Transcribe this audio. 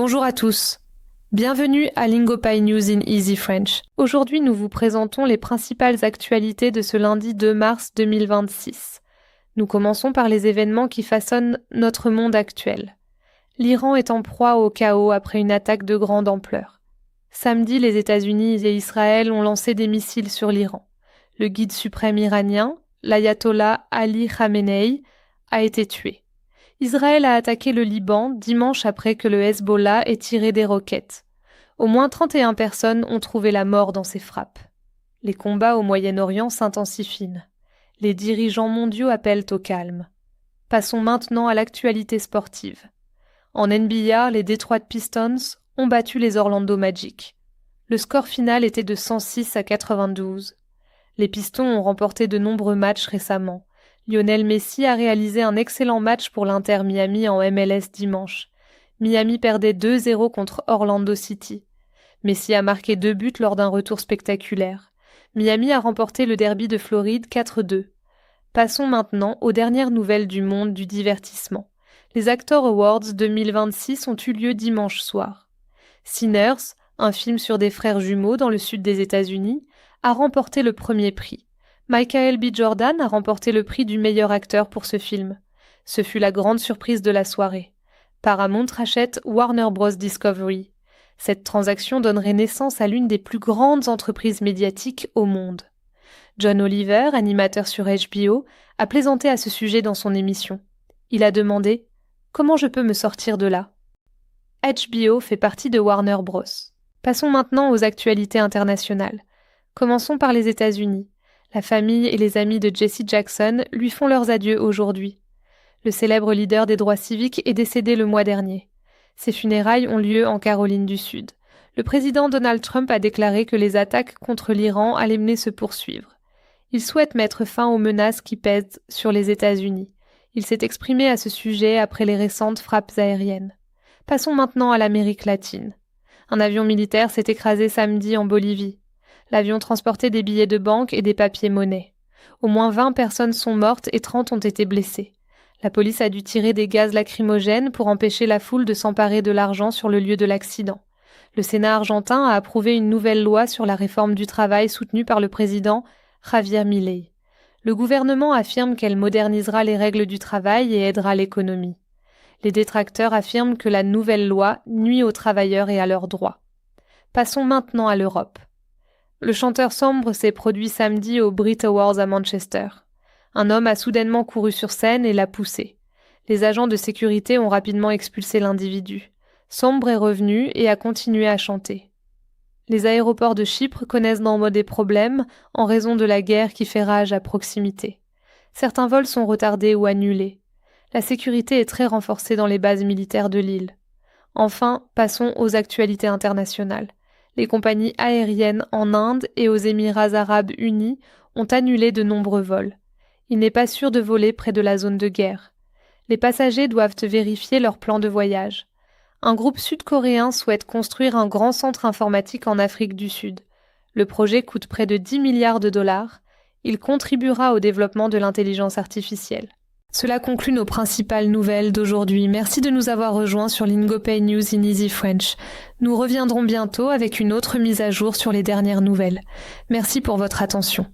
Bonjour à tous. Bienvenue à Lingopay News in Easy French. Aujourd'hui, nous vous présentons les principales actualités de ce lundi 2 mars 2026. Nous commençons par les événements qui façonnent notre monde actuel. L'Iran est en proie au chaos après une attaque de grande ampleur. Samedi, les États-Unis et Israël ont lancé des missiles sur l'Iran. Le guide suprême iranien, l'ayatollah Ali Khamenei, a été tué. Israël a attaqué le Liban dimanche après que le Hezbollah ait tiré des roquettes. Au moins 31 personnes ont trouvé la mort dans ces frappes. Les combats au Moyen-Orient s'intensifient. Les dirigeants mondiaux appellent au calme. Passons maintenant à l'actualité sportive. En NBA, les Detroit Pistons ont battu les Orlando Magic. Le score final était de 106-92. Les Pistons ont remporté de nombreux matchs récemment. Lionel Messi a réalisé un excellent match pour l'Inter Miami en MLS dimanche. Miami perdait 2-0 contre Orlando City. Messi a marqué 2 buts lors d'un retour spectaculaire. Miami a remporté le derby de Floride 4-2. Passons maintenant aux dernières nouvelles du monde du divertissement. Les Actor Awards 2026 ont eu lieu dimanche soir. Sinners, un film sur des frères jumeaux dans le sud des États-Unis, a remporté le premier prix. Michael B. Jordan a remporté le prix du meilleur acteur pour ce film. Ce fut la grande surprise de la soirée. Paramount rachète Warner Bros. Discovery. Cette transaction donnerait naissance à l'une des plus grandes entreprises médiatiques au monde. John Oliver, animateur sur HBO, a plaisanté à ce sujet dans son émission. Il a demandé « Comment je peux me sortir de là ?» HBO fait partie de Warner Bros. Passons maintenant aux actualités internationales. Commençons par les États-Unis. La famille et les amis de Jesse Jackson lui font leurs adieux aujourd'hui. Le célèbre leader des droits civiques est décédé le mois dernier. Ses funérailles ont lieu en Caroline du Sud. Le président Donald Trump a déclaré que les attaques contre l'Iran allaient mener se poursuivre. Il souhaite mettre fin aux menaces qui pèsent sur les États-Unis. Il s'est exprimé à ce sujet après les récentes frappes aériennes. Passons maintenant à l'Amérique latine. Un avion militaire s'est écrasé samedi en Bolivie. L'avion transportait des billets de banque et des papiers-monnaies. Au moins 20 personnes sont mortes et 30 ont été blessées. La police a dû tirer des gaz lacrymogènes pour empêcher la foule de s'emparer de l'argent sur le lieu de l'accident. Le Sénat argentin a approuvé une nouvelle loi sur la réforme du travail soutenue par le président Javier Milei. Le gouvernement affirme qu'elle modernisera les règles du travail et aidera l'économie. Les détracteurs affirment que la nouvelle loi nuit aux travailleurs et à leurs droits. Passons maintenant à l'Europe. Le chanteur Sombre s'est produit samedi aux Brit Awards à Manchester. Un homme a soudainement couru sur scène et l'a poussé. Les agents de sécurité ont rapidement expulsé l'individu. Sombre est revenu et a continué à chanter. Les aéroports de Chypre connaissent des problèmes en raison de la guerre qui fait rage à proximité. Certains vols sont retardés ou annulés. La sécurité est très renforcée dans les bases militaires de l'île. Enfin, passons aux actualités internationales. Les compagnies aériennes en Inde et aux Émirats arabes unis ont annulé de nombreux vols. Il n'est pas sûr de voler près de la zone de guerre. Les passagers doivent vérifier leur plan de voyage. Un groupe sud-coréen souhaite construire un grand centre informatique en Afrique du Sud. Le projet coûte près de 10 milliards de dollars. Il contribuera au développement de l'intelligence artificielle. Cela conclut nos principales nouvelles d'aujourd'hui. Merci de nous avoir rejoints sur Lingopay News in Easy French. Nous reviendrons bientôt avec une autre mise à jour sur les dernières nouvelles. Merci pour votre attention.